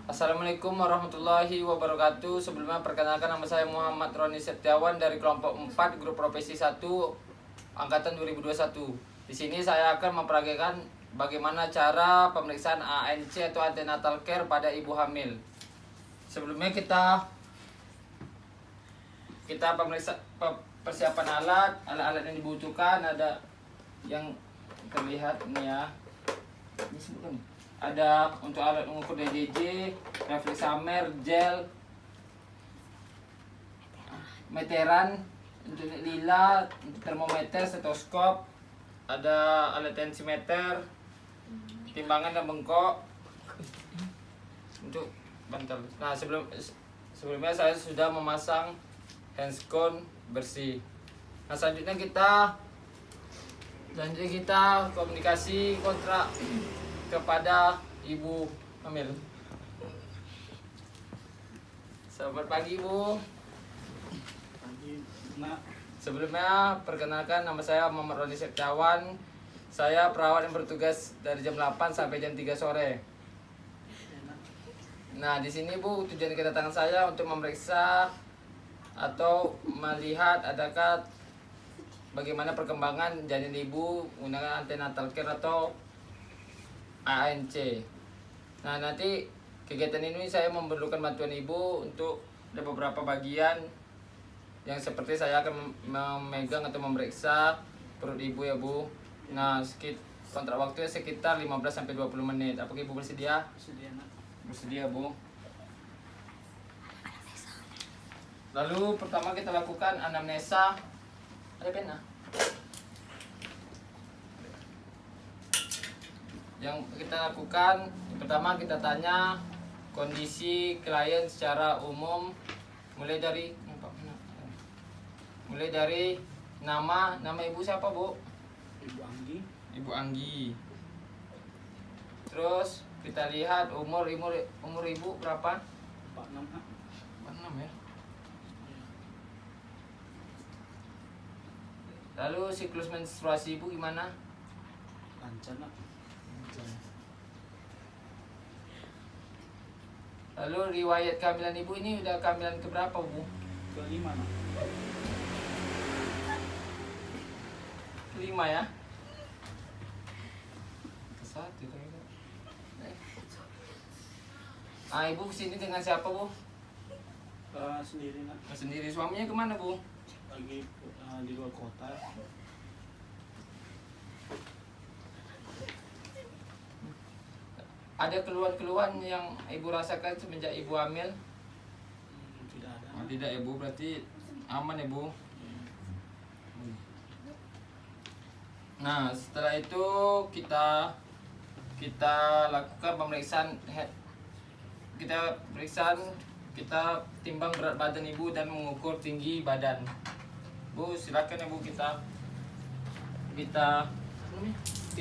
Assalamualaikum warahmatullahi wabarakatuh. Sebelumnya perkenalkan, nama saya Muhammad Roni Setiawan dari kelompok 4 grup profesi 1 angkatan 2021. Di sini saya akan memperagakan bagaimana cara pemeriksaan ANC atau antenatal care pada ibu hamil. Sebelumnya kita persiapan alat yang dibutuhkan ada yang terlihat ini ya. Ini sebutkan. Ada untuk alat mengukur DJJ, refleksamer, gel, meteran, untuk lila, termometer, stetoskop, ada alat tensimeter, timbangan dan bengkok untuk bantal. Nah, sebelumnya saya sudah memasang handscone bersih. Nah, selanjutnya kita komunikasi kontrak kepada ibu hamil. Selamat pagi, Bu. Pagi, Nak. Sebelumnya perkenalkan, nama saya Muhammad Roni Setiawan. Saya perawat yang bertugas dari jam 8 sampai jam 3 sore. Nah, di sini Bu, tujuan kedatangan saya untuk memeriksa atau melihat adakah bagaimana perkembangan janin ibu menggunakan antenatal care atau ANC. Nah, nanti kegiatan ini saya memerlukan bantuan ibu untuk ada beberapa bagian yang seperti saya akan memegang atau memeriksa perut ibu ya, Bu. Nah, kontrak waktunya sekitar 15 sampai 20 menit. Apakah ibu bersedia? Bersedia, Nak. Bersedia, Bu. Lalu pertama kita lakukan anamnesa. Ada pena? Yang kita lakukan, pertama kita tanya kondisi klien secara umum, mulai dari nama ibu siapa, Bu? Ibu Anggi. Ibu Anggi. Terus kita lihat umur ibu berapa? 46, Nak. 46 ya. Lalu siklus menstruasi ibu gimana? Lancar, Nak. Lalu riwayat kehamilan ibu ini udah kehamilan keberapa, Bu? Kelima, Nak. 5 ya? Kesatu ternyata. Ibu kesini dengan siapa, Bu? Sendiri, Nak. Sendiri. Suaminya kemana, Bu? Lagi di luar kota. Ada keluhan-keluhan yang ibu rasakan semenjak ibu hamil? Tidak ada. Oh, tidak ya, Bu, berarti aman ya, Bu. Nah, setelah itu kita lakukan pemeriksaan kita timbang berat badan ibu dan mengukur tinggi badan. Bu, silakan ya, Bu, kita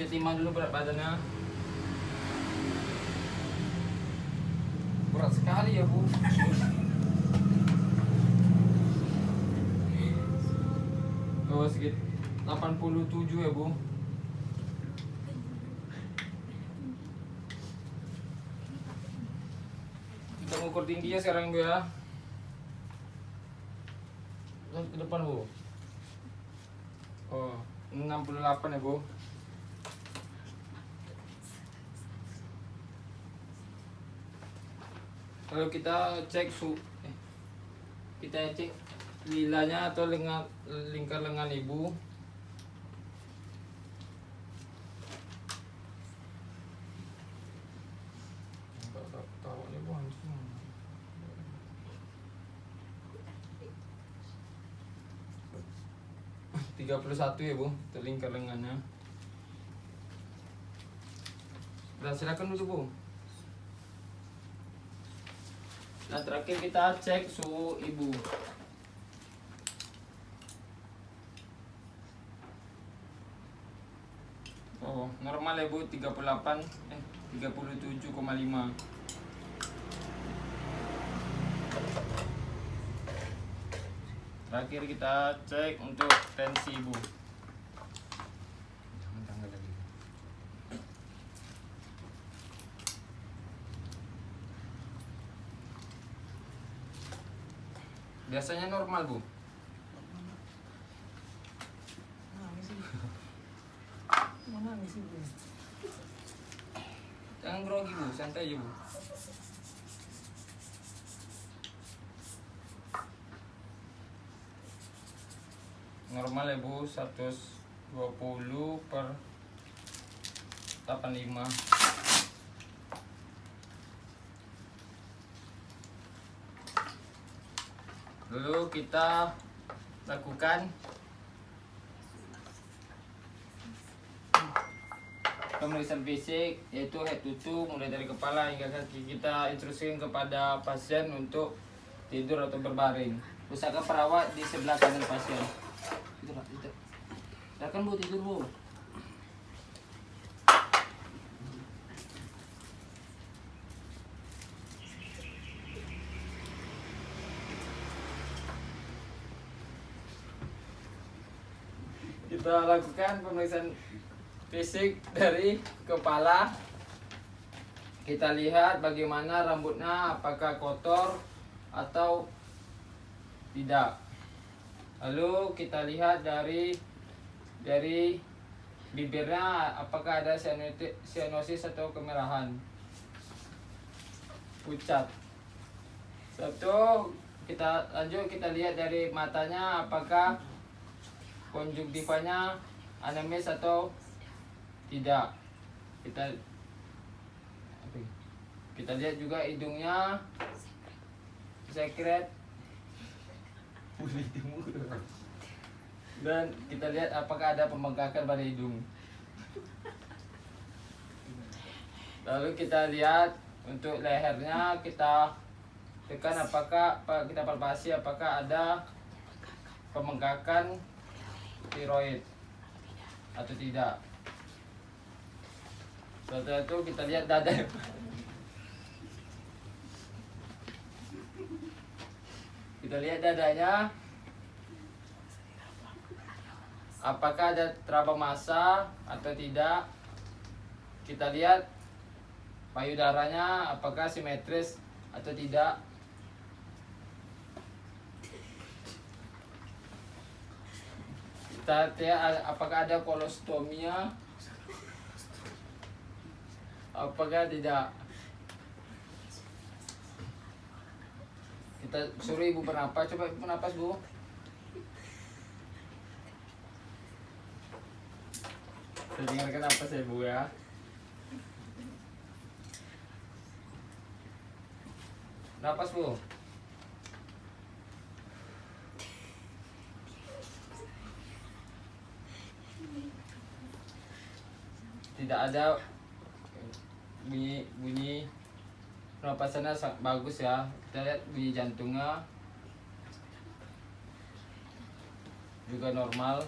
timbang dulu berat badannya. Berat sekali ya, Bu. Oh, sekitar 87 ya, Bu. Kita mengukur tingginya sekarang, Bu ya. Ke depan, Bu. Oh, 68 ya, Bu. Kalau kita cek lilanya atau lingkar lengan ibu. Tiga 31 ya, Bu, terlingkar lengannya. Nah, silakan dulu, Bu. Nah, terakhir kita cek suhu ibu. Oh, normal ya, Bu, 37,5. Terakhir kita cek untuk tensi ibu. Biasanya normal, Bu. Nangis sih. Mau nangis sih Bu. Jangan grogi, Bu. Santai aja, Bu. Normal ya, Bu. 120/85. Dulu kita lakukan pemeriksaan fisik, yaitu head to toe, mulai dari kepala hingga kaki. Kita instruksikan kepada pasien untuk tidur atau berbaring. Usahakan perawat di sebelah kanan pasien. Tidur. Silakan, Bu, tidur, Bu. Kita lakukan pemeriksaan fisik dari kepala. Kita lihat bagaimana rambutnya, apakah kotor atau tidak. Lalu kita lihat dari bibirnya, apakah ada sianosis atau kemerahan, pucat. Satu, kita lanjut, kita lihat dari matanya, apakah konjungtivanya anemis atau tidak. Kita lihat juga hidungnya, sekret, dan kita lihat apakah ada pembengkakan pada hidung. Lalu kita lihat untuk lehernya, kita tekan kita palpasi apakah ada pembengkakan tiroid atau tidak. Setelah itu kita lihat dada. Kita lihat dadanya, apakah ada teraba massa atau tidak. Kita lihat payudaranya, apakah simetris atau tidak. Kita lihat apakah ada kolostomia, apakah tidak. Kita suruh ibu bernapas, coba ibu bernapas, Bu. Saya dengarkan apa saya, Bu, ya. Napas, Bu. Tidak ada bunyi pernapasannya sangat bagus ya. Kita lihat bunyi jantungnya juga normal.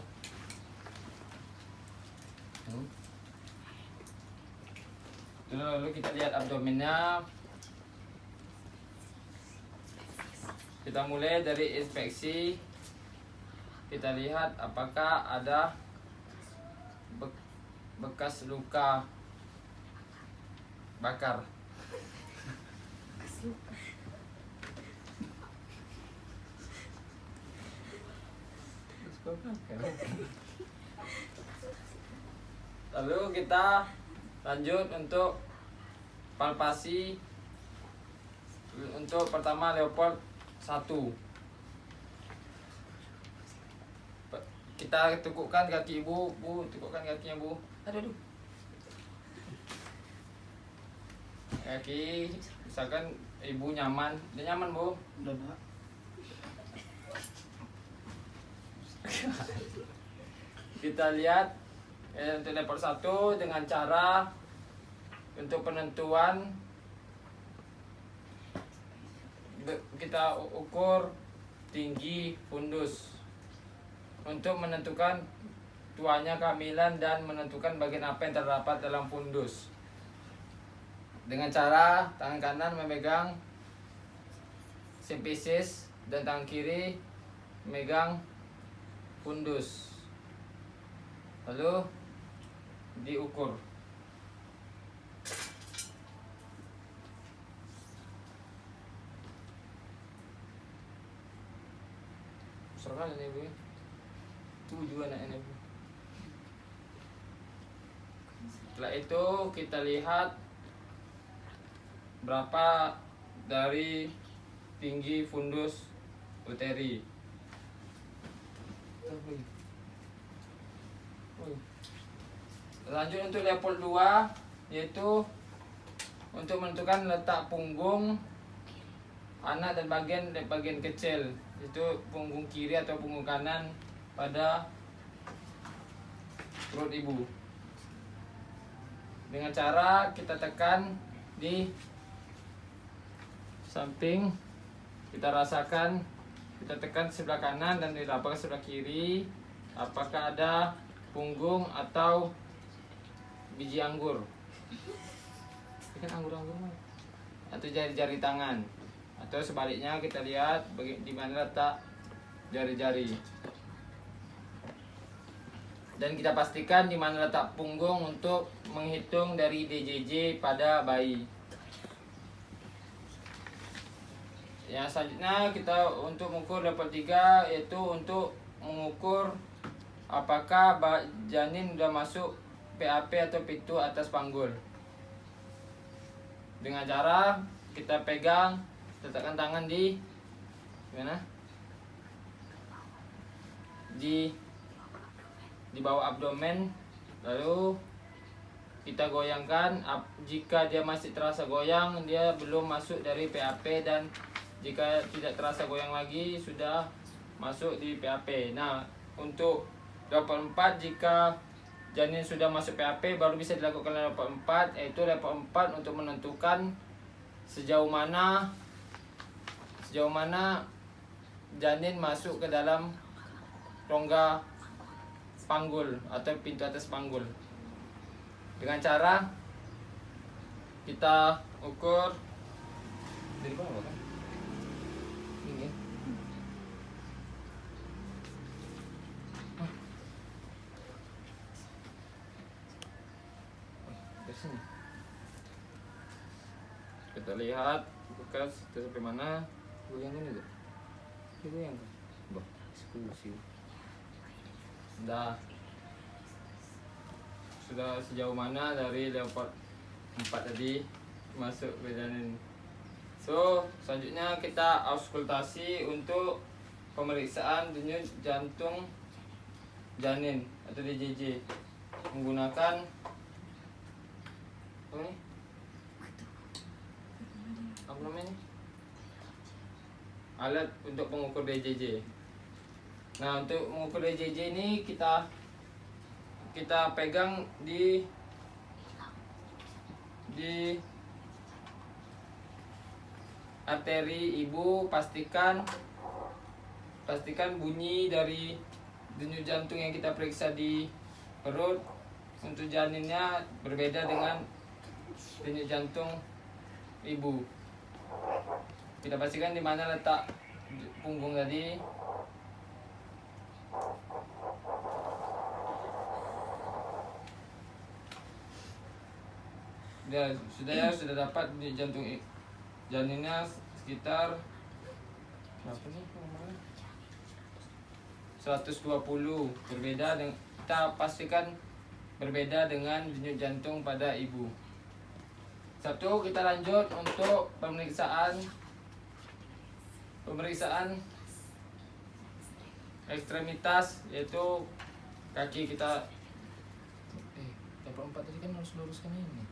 Lalu kita lihat abdomennya. Kita mulai dari inspeksi. Kita lihat apakah ada bekas luka bakar. Lalu kita lanjut untuk palpasi. Untuk pertama Leopold 1. Kita tekukkan kaki ibu, Bu, tekukkan kakinya, Bu. Aduh. Kaki, misalkan ibu nyaman, dia nyaman, Bu. Udah, Pak. Kita lihat untuk level 1 dengan cara untuk penentuan kita ukur tinggi fundus untuk menentukan tuanya kehamilan dan menentukan bagian apa yang terdapat dalam fundus. Dengan cara tangan kanan memegang simpisis dan tangan kiri memegang fundus. Lalu diukur. Serah ini bu. 7 anaknya bu. Setelah itu kita lihat berapa dari tinggi fundus uteri. Lanjut untuk level 2, yaitu untuk menentukan letak punggung anak dan bagian kecil, itu punggung kiri atau punggung kanan pada perut ibu. Dengan cara kita tekan di samping, kita rasakan, kita tekan sebelah kanan dan diraba ke sebelah kiri, apakah ada punggung atau biji anggur. Ini kan anggur-anggur mah. Atau jari-jari tangan. Atau sebaliknya kita lihat di mana letak jari-jari. Dan kita pastikan di mana letak punggung untuk menghitung dari DJJ pada bayi. Yang selanjutnya kita untuk mengukur level 3, yaitu untuk mengukur apakah janin sudah masuk PAP atau pintu atas panggul. Dengan cara kita pegang, letakkan tangan di mana? Di bawah abdomen, lalu kita goyangkan. Jika dia masih terasa goyang, dia belum masuk dari PAP, dan jika tidak terasa goyang lagi sudah masuk di PAP. Nah, untuk level 4, jika janin sudah masuk PAP baru bisa dilakukan level 4, yaitu level 4 untuk menentukan sejauh mana janin masuk ke dalam rongga panggul atau pintu atas panggul. Dengan cara kita ukur dari bawah kan? Ini. Sini. Kita lihat bekas sampai mana. Goyang ini tuh. Ini goyang kan? Bah, eksklusi. Sudah sejauh mana dari level 4 tadi masuk ke janin. So, selanjutnya kita auskultasi untuk pemeriksaan denyut jantung janin atau DJJ menggunakan apa namanya? Alat untuk mengukur DJJ. Nah, untuk mengukur DJJ ini kita pegang di arteri ibu. Pastikan bunyi dari denyut jantung yang kita periksa di perut untuk janinnya berbeda dengan denyut jantung ibu. Kita pastikan di mana letak punggung tadi. Sudah dapat di jantung janinnya sekitar berapa nih? 120. Berbeda dengan, kita pastikan berbeda dengan denyut jantung pada ibu. Satu, kita lanjut untuk pemeriksaan ekstremitas, yaitu kaki kita. Level 4 tadi kan harus luruskan ini.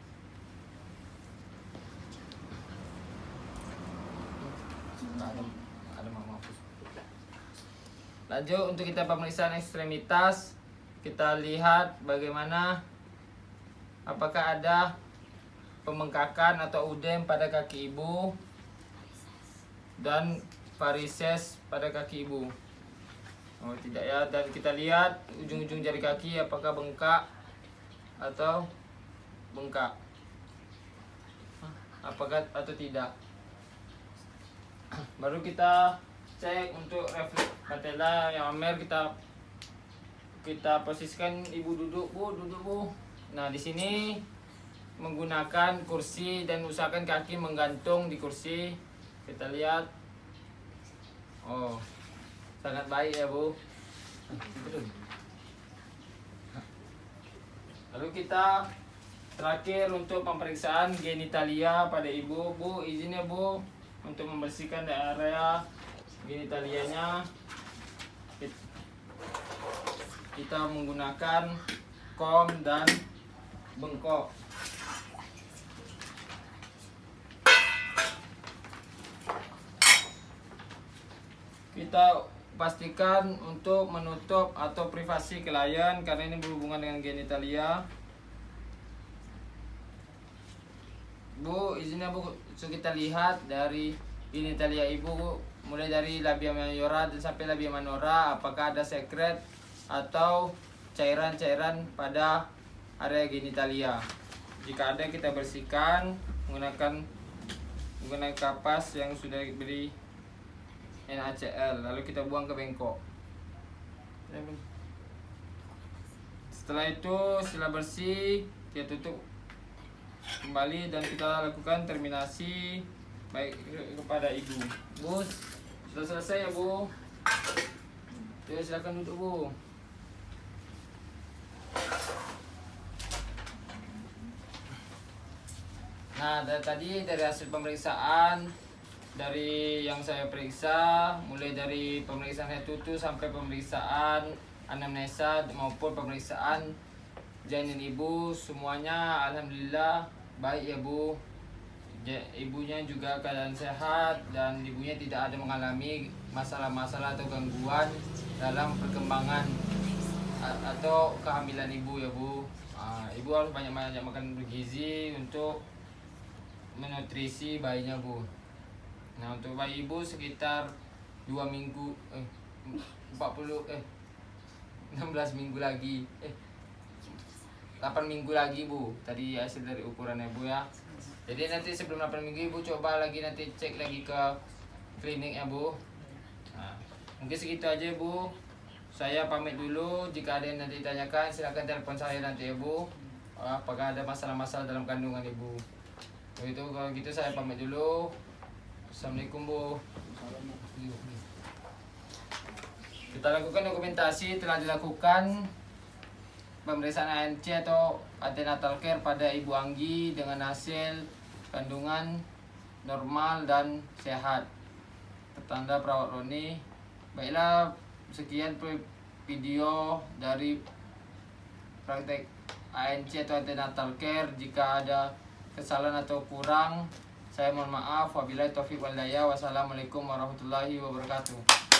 Ada mampus. Lanjut untuk kita pemeriksaan ekstremitas, kita lihat bagaimana apakah ada pembengkakan atau udem pada kaki ibu dan varises pada kaki ibu. Oh tidak ya, dan kita lihat ujung-ujung jari kaki apakah bengkak atau bengkak, apakah atau tidak. Baru kita cek untuk refleks patella yang Amer, kita posisikan ibu duduk bu. Nah di sini menggunakan kursi dan usahakan kaki menggantung di kursi. Kita lihat, oh sangat baik ya Bu. Lalu kita terakhir untuk pemeriksaan genitalia pada ibu. Bu, izin ya Bu untuk membersihkan area genitalianya. Kita menggunakan kom dan bengkok. Kita pastikan untuk menutup atau privasi klien karena ini berhubungan dengan genitalia. Bu, izinnya Bu, so kita lihat dari genitalia ibu, Bu, mulai dari labia mayora dan sampai labia minora, apakah ada sekret atau cairan-cairan pada area genitalia. Jika ada, kita bersihkan menggunakan kapas yang sudah diberi NaCl, lalu kita buang ke bengkok. Setelah itu, setelah bersih, kita tutup kembali dan kita lakukan terminasi baik kepada ibu. Bu, sudah selesai ya Bu. Jadi silakan duduk Bu. Nah, dari hasil pemeriksaan dari yang saya periksa, mulai dari pemeriksaan head to toe sampai pemeriksaan anamnesa maupun pemeriksaan janin ibu, semuanya alhamdulillah baik ya Bu. Ibunya juga keadaan sehat dan ibunya tidak ada mengalami masalah-masalah atau gangguan dalam perkembangan atau kehamilan ibu ya Bu. Ibu harus banyak-banyak makan bergizi untuk menutrisi bayinya Bu. Nah, untuk bayi ibu sekitar 2 minggu 16 minggu lagi 8 minggu lagi Bu. Tadi hasil dari ukurannya Bu ya. Jadi nanti sebelum 8 minggu ibu coba lagi, nanti cek lagi ke klinik ya Bu. Nah, mungkin segitu aja Bu. Saya pamit dulu. Jika ada yang nanti ditanyakan silakan telepon saya nanti ya Bu. Apakah ada masalah-masalah dalam kandungan ibu. Begitu, kalau gitu saya pamit dulu. Assalamualaikum Bu. Kita lakukan dokumentasi, telah dilakukan pemeriksaan ANC atau antenatal care pada Ibu Anggi dengan hasil kandungan normal dan sehat. Pertanda perawat Roni. Baiklah, sekian video dari praktek ANC atau antenatal care. Jika ada kesalahan atau kurang, saya mohon maaf. Wabillahi taufiq wal hidayah. Wassalamualaikum warahmatullahi wabarakatuh.